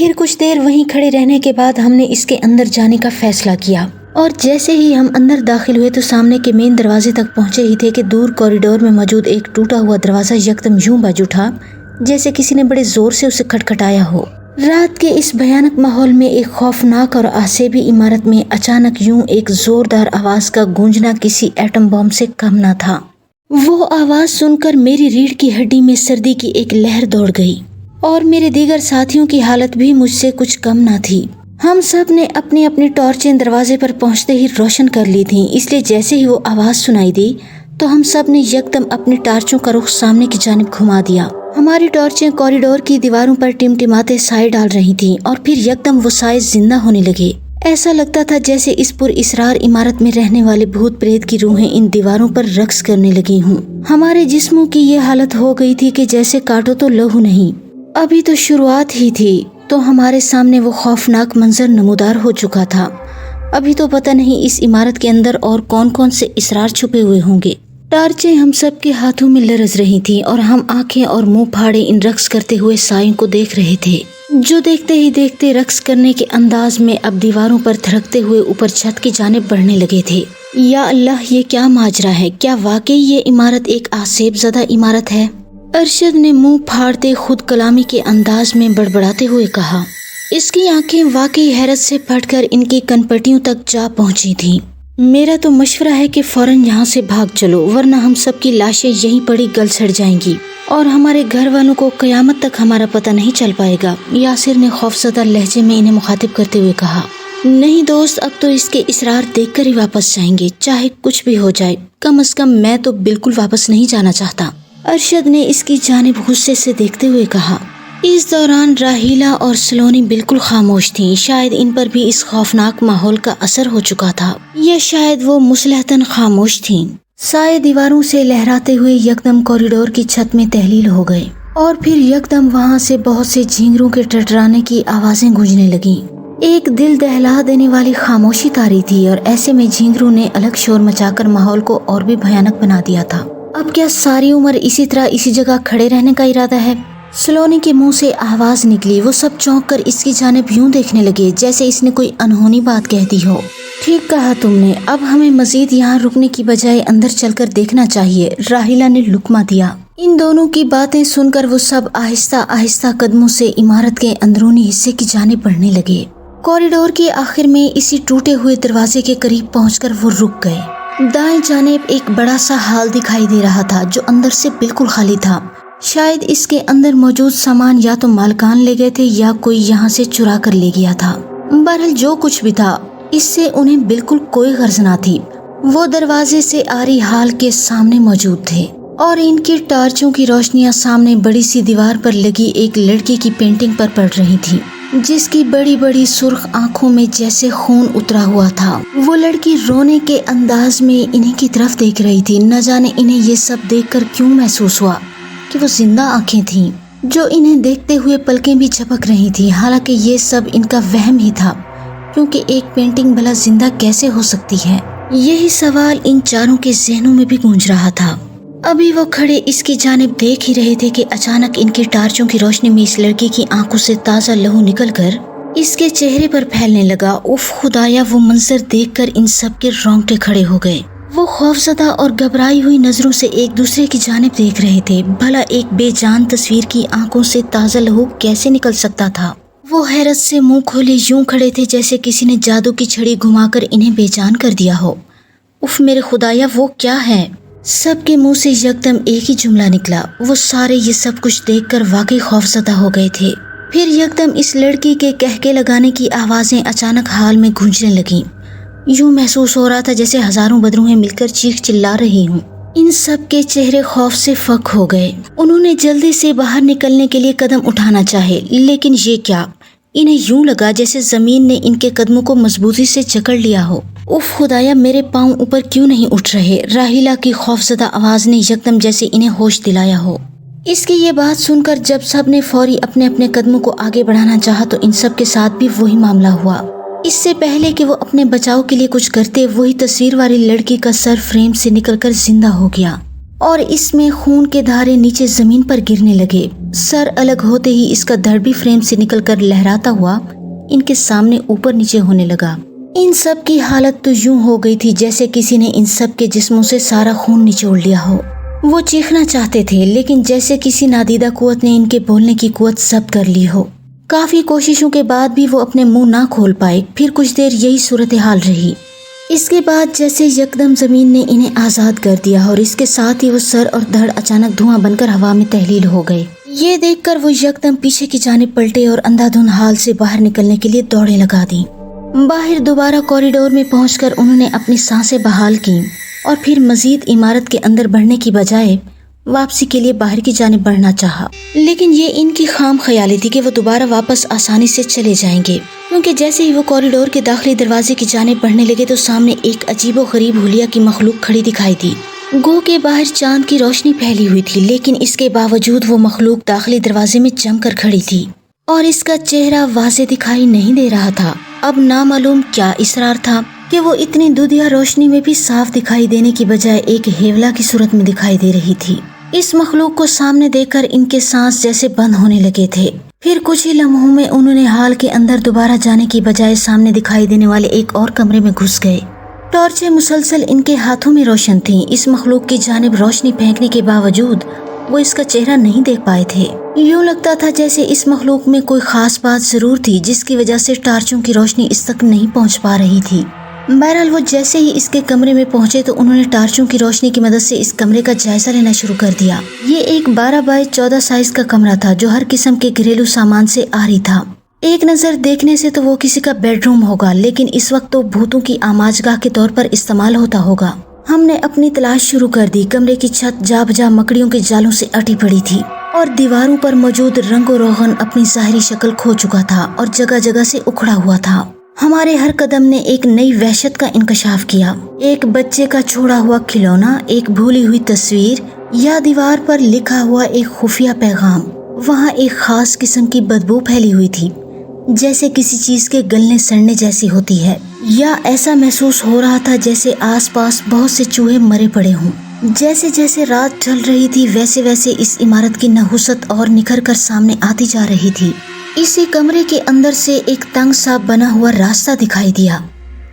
پھر کچھ دیر وہیں کھڑے رہنے کے بعد ہم نے اس کے اندر جانے کا فیصلہ کیا، اور جیسے ہی ہم اندر داخل ہوئے تو سامنے کے مین دروازے تک پہنچے ہی تھے کہ دور کوریڈور میں موجود ایک ٹوٹا ہوا دروازہ یکدم یوں بج اٹھا جیسے کسی نے بڑے زور سے اسے کھٹکھٹایا ہو۔ رات کے اس بھیانک ماحول میں ایک خوفناک اور آسیبی عمارت میں اچانک یوں ایک زوردار آواز کا گونجنا کسی ایٹم بم سے کم نہ تھا۔ وہ آواز سن کر میری ریڑھ کی ہڈی میں سردی کی ایک لہر دوڑ گئی، اور میرے دیگر ساتھیوں کی حالت بھی مجھ سے کچھ کم نہ تھی۔ ہم سب نے اپنی اپنی ٹارچیں دروازے پر پہنچتے ہی روشن کر لی تھیں، اس لیے جیسے ہی وہ آواز سنائی دی تو ہم سب نے یکدم اپنی ٹارچوں کا رخ سامنے کی جانب گھما دیا۔ ہماری ٹارچیں کوریڈور کی دیواروں پر ٹمٹماتے سائے ڈال رہی تھیں، اور پھر یکدم وہ سائے زندہ ہونے لگے۔ ایسا لگتا تھا جیسے اس پر اسرار عمارت میں رہنے والے بھوت پریت کی روحیں ان دیواروں پر رقص کرنے لگی ہوں۔ ہمارے جسموں کی یہ حالت ہو گئی تھی کہ جیسے کاٹو تو لہو نہیں۔ ابھی تو شروعات ہی تھی تو ہمارے سامنے وہ خوفناک منظر نمودار ہو چکا تھا۔ ابھی تو پتہ نہیں اس عمارت کے اندر اور کون کون سے اسرار چھپے ہوئے ہوں گے۔ ٹارچیں ہم سب کے ہاتھوں میں لرز رہی تھیں، اور ہم آنکھیں اور منہ پھاڑے ان رقص کرتے ہوئے سائوں کو دیکھ رہے تھے، جو دیکھتے ہی دیکھتے رقص کرنے کے انداز میں اب دیواروں پر تھرکتے ہوئے اوپر چھت کی جانب بڑھنے لگے تھے۔ یا اللہ، یہ کیا ماجرا ہے؟ کیا واقعی یہ عمارت ایک آسیب زدہ عمارت ہے؟ ارشد نے منہ پھاڑتے خود کلامی کے انداز میں بڑبڑاتے ہوئے کہا۔ اس کی آنکھیں واقعی حیرت سے پھٹ کر ان کی کنپٹیوں تک جا پہنچی تھیں۔ میرا تو مشورہ ہے کہ فوراً یہاں سے بھاگ چلو، ورنہ ہم سب کی لاشیں یہیں پڑی گل سڑ جائیں گی، اور ہمارے گھر والوں کو قیامت تک ہمارا پتہ نہیں چل پائے گا۔ یاسر نے خوفزدہ لہجے میں انہیں مخاطب کرتے ہوئے کہا۔ نہیں دوست، اب تو اس کے اسرار دیکھ کر ہی واپس جائیں گے، چاہے کچھ بھی ہو جائے۔ کم از کم میں تو بالکل واپس نہیں جانا چاہتا، ارشد نے اس کی جانب غصے سے دیکھتے ہوئے کہا۔ اس دوران راہیلہ اور سلونی بالکل خاموش تھیں۔ شاید ان پر بھی اس خوفناک ماحول کا اثر ہو چکا تھا، یا شاید وہ مصلحتاً خاموش تھیں۔ سائے دیواروں سے لہراتے ہوئے یکدم کوریڈور کی چھت میں تحلیل ہو گئے، اور پھر یکدم وہاں سے بہت سے جھینگروں کے ٹٹرانے کی آوازیں گونجنے لگیں۔ ایک دل دہلا دینے والی خاموشی طاری تھی، اور ایسے میں جھینگروں نے الگ شور مچا کر ماحول کو اور بھی بھیانک بنا دیا تھا۔ اب کیا ساری عمر اسی طرح اسی جگہ کھڑے رہنے کا ارادہ ہے؟ سلونی کے منہ سے آواز نکلی۔ وہ سب چونک کر اس کی جانب یوں دیکھنے لگے جیسے اس نے کوئی انہونی بات کہہ دی ہو۔ ٹھیک کہا تم نے، اب ہمیں مزید یہاں رکنے کی بجائے اندر چل کر دیکھنا چاہیے، راہیلہ نے لقمہ دیا۔ ان دونوں کی باتیں سن کر وہ سب آہستہ آہستہ قدموں سے عمارت کے اندرونی حصے کی جانب بڑھنے لگے۔ کوریڈور کے آخر میں اسی ٹوٹے ہوئے دروازے کے قریب پہنچ کر وہ رک گئے۔ دائیں جانب ایک بڑا سا ہال دکھائی دے رہا تھا جو اندر سے بالکل خالی تھا۔ شاید اس کے اندر موجود سامان یا تو مالکان لے گئے تھے یا کوئی یہاں سے چرا کر لے گیا تھا۔ بہرحال جو کچھ بھی تھا اس سے انہیں بالکل کوئی غرض نہ تھی۔ وہ دروازے سے آری ہال کے سامنے موجود تھے، اور ان کی ٹارچوں کی روشنیاں سامنے بڑی سی دیوار پر لگی ایک لڑکی کی پینٹنگ پر پڑ رہی تھی، جس کی بڑی بڑی سرخ آنکھوں میں جیسے خون اترا ہوا تھا۔ وہ لڑکی رونے کے انداز میں انہیں کی طرف دیکھ رہی تھی۔ نہ جانے انہیں یہ سب دیکھ کر کیوں محسوس ہوا کہ وہ زندہ آنکھیں تھیں، جو انہیں دیکھتے ہوئے پلکیں بھی جھپک رہی تھیں۔ حالانکہ یہ سب ان کا وہم ہی تھا، کیونکہ ایک پینٹنگ بھلا زندہ کیسے ہو سکتی ہے؟ یہی سوال ان چاروں کے ذہنوں میں بھی گونج رہا تھا۔ ابھی وہ کھڑے اس کی جانب دیکھ ہی رہے تھے کہ اچانک ان کی ٹارچوں کی روشنی میں اس لڑکی کی آنکھوں سے تازہ لہو نکل کر اس کے چہرے پر پھیلنے لگا۔ اف خدایا، وہ منظر دیکھ کر ان سب کے رونگٹے کھڑے ہو گئے۔ وہ خوفزدہ اور گھبرائی ہوئی نظروں سے ایک دوسرے کی جانب دیکھ رہے تھے۔ بھلا ایک بے جان تصویر کی آنکھوں سے تازہ لہو کیسے نکل سکتا تھا؟ وہ حیرت سے منہ کھولے یوں کھڑے تھے جیسے کسی نے جادو کی چھڑی گھما کر انہیں بے جان کر دیا ہو۔ اف میرے خدایا، وہ کیا ہے؟ سب کے منہ سے یکدم ایک ہی جملہ نکلا۔ وہ سارے یہ سب کچھ دیکھ کر واقعی خوفزدہ ہو گئے تھے۔ پھر یکدم اس لڑکی کے کہکے لگانے کی آوازیں اچانک حال میں گونجنے لگیں۔ یوں محسوس ہو رہا تھا جیسے ہزاروں بدروہیں مل کر چیخ چلا رہی ہوں۔ ان سب کے چہرے خوف سے فک ہو گئے۔ انہوں نے جلدی سے باہر نکلنے کے لیے قدم اٹھانا چاہے، لیکن یہ کیا؟ انہیں یوں لگا جیسے زمین نے ان کے قدموں کو مضبوطی سے جکڑ لیا ہو۔ اف خدایا، میرے پاؤں اوپر کیوں نہیں اٹھ رہے؟ راہیلہ کی خوفزدہ آواز نے یکدم جیسے انہیں ہوش دلایا ہو۔ اس کی یہ بات سن کر جب سب نے فوری اپنے اپنے قدموں کو آگے بڑھانا چاہا تو ان سب کے ساتھ بھی وہی معاملہ ہوا۔ اس سے پہلے کہ وہ اپنے بچاؤ کے لیے کچھ کرتے، وہی تصویر والی لڑکی کا سر فریم سے نکل کر زندہ ہو گیا، اور اس میں خون کے دھارے نیچے زمین پر گرنے لگے۔ सर अलग होते ही इसका धड़ भी फ्रेम से निकलकर लहराता हुआ इनके सामने ऊपर नीचे होने लगा। इन सब की हालत तो यूं हो गई थी जैसे किसी ने इन सब के जिस्मों से सारा खून निचोड़ लिया हो। वो चीखना चाहते थे लेकिन जैसे किसी नादीदा कुव्वत ने इनके बोलने की कुव्वत जब्त कर ली हो। काफी कोशिशों के बाद भी वो अपने मुंह ना खोल पाए। फिर कुछ देर यही सूरत हाल रही। इसके बाद जैसे यकदम जमीन ने इन्हें आजाद कर दिया और इसके साथ ही वो सर और धड़ अचानक धुआं बनकर हवा में तहलील हो गए। ये देखकर वो यकदम पीछे की जानिब पलटे और अंधाधुंध हाल से बाहर निकलने के लिए दौड़े लगा दी। बाहर दोबारा कॉरिडोर में पहुंचकर उन्होंने अपनी सांसें बहाल की और फिर मजीद इमारत के अंदर बढ़ने की बजाय वापसी के लिए बाहर की जानिब बढ़ना चाहा। लेकिन ये इनकी खाम ख्याली थी कि वो दोबारा वापस आसानी से चले जाएंगे, क्योंकि जैसे ही वो कॉरिडोर के दाखिली दरवाजे की जानिब बढ़ने लगे तो सामने एक अजीबो गरीब हुलिया की मखलूक खड़ी दिखाई दी। गो के बाहर चांद की रोशनी फैली हुई थी, लेकिन इसके बावजूद वो मखलूक दाखिली दरवाजे में जमकर खड़ी थी और इसका चेहरा वाज़े दिखाई नहीं दे रहा था। अब नामालूम क्या इसरार था कि वो इतनी दुधिया रोशनी में भी साफ दिखाई देने की बजाय एक हेवला की सूरत में दिखाई दे रही थी। इस मखलूक को सामने देखकर इनके सांस जैसे बंद होने लगे थे। फिर कुछ ही लम्हों में उन्होंने हाल के अंदर दोबारा जाने की बजाय सामने दिखाई देने वाले एक और कमरे में घुस गए। टॉर्चें मुसलसल इनके हाथों में रोशन थीं। इस मखलूक की जानिब रोशनी फेंकने के बावजूद वो इसका चेहरा नहीं देख पाए थे। यूं लगता था जैसे इस मखलूक में कोई खास बात जरूर थी जिसकी वजह से टार्चों की रोशनी इस तक नहीं पहुंच पा रही थी। बहरहाल वो जैसे ही इसके कमरे में पहुंचे तो उन्होंने टार्चों की रोशनी की मदद से इस कमरे का जायजा लेना शुरू कर दिया। ये एक 12 बाय 14 साइज का कमरा था जो हर किस्म के घरेलू सामान से आरी था। एक नजर देखने से तो वो किसी का बेडरूम होगा, लेकिन इस वक्त तो भूतों की आमाजगाह के तौर पर इस्तेमाल होता होगा। हमने अपनी तलाश शुरू कर दी। कमरे की छत जा बजा मकड़ियों के जालों से अटी पड़ी थी और दीवारों पर मौजूद रंगो रोगन अपनी ज़ाहिरी शक्ल खो चुका था और जगह जगह से उखड़ा हुआ था। हमारे हर कदम ने एक नई वहशत का इंकशाफ किया। एक बच्चे का छोड़ा हुआ खिलौना, एक भूली हुई तस्वीर या दीवार पर लिखा हुआ एक खुफिया पैगाम। वहाँ एक खास किस्म की बदबू फैली हुई थी, जैसे किसी चीज के गलने सड़ने जैसी होती है, या ऐसा महसूस हो रहा था जैसे आसपास बहुत से चूहे मरे पड़े हों। जैसे जैसे रात ढल रही थी वैसे वैसे इस इमारत की नहुसत और निखर कर सामने आती जा रही थी। इसी कमरे के अंदर से एक तंग सा बना हुआ रास्ता दिखाई दिया।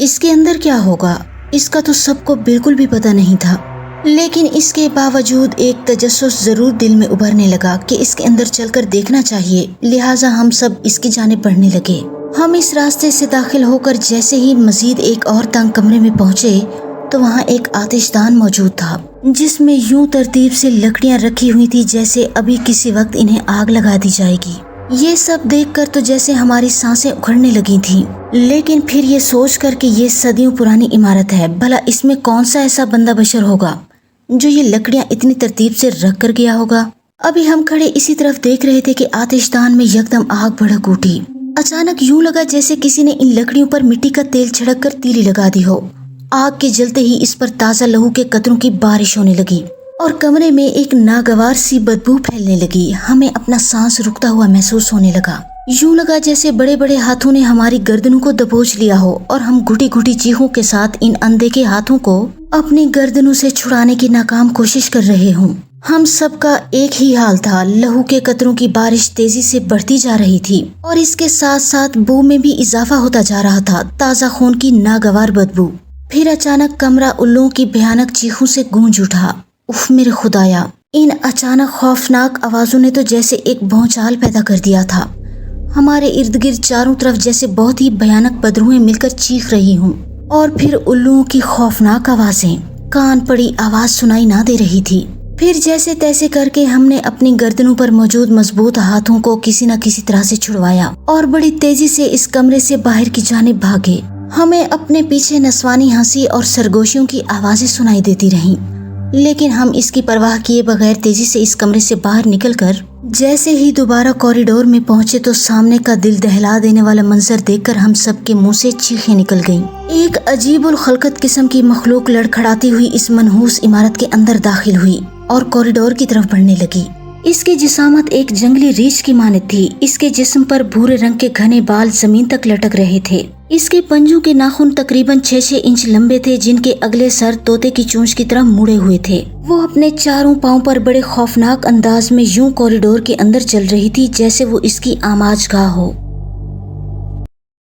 इसके अंदर क्या होगा इसका तो सबको बिल्कुल भी पता नहीं था, लेकिन इसके बावजूद एक तजस्सुस जरूर दिल में उभरने लगा कि इसके अंदर चलकर देखना चाहिए। लिहाजा हम सब इसकी जानिब बढ़ने लगे। हम इस रास्ते से दाखिल होकर जैसे ही मजीद एक और तंग कमरे में पहुंचे तो वहाँ एक आतिशदान मौजूद था, जिसमें यूं तरतीब से लकड़ियाँ रखी हुई थी जैसे अभी किसी वक्त इन्हें आग लगा दी जाएगी। ये सब देखकर तो जैसे हमारी सांसें उखड़ने लगी थी, लेकिन फिर ये सोचकर कि ये सदियों पुरानी इमारत है, भला इसमें कौन सा ऐसा बंदा बशर होगा जो ये लकड़ियां इतनी तरतीब से रख कर गया होगा। अभी हम खड़े इसी तरफ देख रहे थे कि आतिशदान में यकदम आग भड़क उठी। अचानक यूं लगा जैसे किसी ने इन लकड़ियों पर मिट्टी का तेल छिड़क कर तीली लगा दी हो। आग के जलते ही इस पर ताज़ा लहू के कतरों की बारिश होने लगी और कमरे में एक नागवार सी बदबू फैलने लगी। हमें अपना सांस रुकता हुआ महसूस होने लगा। यूं लगा जैसे बड़े बड़े हाथों ने हमारी गर्दनों को दबोच लिया हो और हम घुटी घुटी चीखों के साथ इन अनदेखे हाथों को अपनी गर्दनों से छुड़ाने की नाकाम कोशिश कर रहे हों। हम सबका एक ही हाल था। लहू के कतरों की बारिश तेजी से बढ़ती जा रही थी और इसके साथ साथ बू में भी इजाफा होता जा रहा था, ताज़ा खून की नागवार बदबू। फिर अचानक कमरा उल्लुओं की भयानक चीखों से गूंज उठा। उफ मेरे खुदाया, इन अचानक खौफनाक आवाजों ने तो जैसे एक भौचाल पैदा कर दिया था। हमारे इर्द गिर्द चारों तरफ जैसे बहुत ही भयानक बदरूहें मिलकर चीख रही हूँ और फिर उल्लुओं की खौफनाक आवाजें। कान पड़ी आवाज सुनाई ना दे रही थी। फिर जैसे तैसे करके हमने अपनी गर्दनों पर मौजूद मजबूत हाथों को किसी न किसी तरह से छुड़वाया और बड़ी तेजी से इस कमरे से बाहर की जानिब भागे। हमें अपने पीछे नस्वानी हंसी और सरगोशियों की आवाजें सुनाई देती रहीं, लेकिन हम इसकी परवाह किए बगैर तेजी से इस कमरे से बाहर निकलकर जैसे ही दोबारा कॉरिडोर में पहुंचे तो सामने का दिल दहला देने वाला मंजर देखकर हम सब के मुंह से चीखें निकल गईं। एक अजीबुल खलकत किस्म की मखलूक लड़खड़ाती हुई इस मनहूस इमारत के अंदर दाखिल हुई और कॉरिडोर की तरफ बढ़ने लगी। इसकी जिसामत एक जंगली रीछ की मानद थी। इसके जिस्म पर भूरे रंग के घने बाल जमीन तक लटक रहे थे इसके पंजों के नाखून तकरीबन 6-6 इंच लंबे थे, जिनके अगले सर तोते की चोंच की तरह मुड़े हुए थे। वो अपने चारों पांव पर बड़े खौफनाक अंदाज में यूं कॉरिडोर के अंदर चल रही थी जैसे वो इसकी आमाजगाह हो।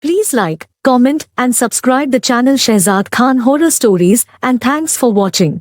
Please like, comment and subscribe the channel Shehzad Khan Horror Stories, and thanks for watching.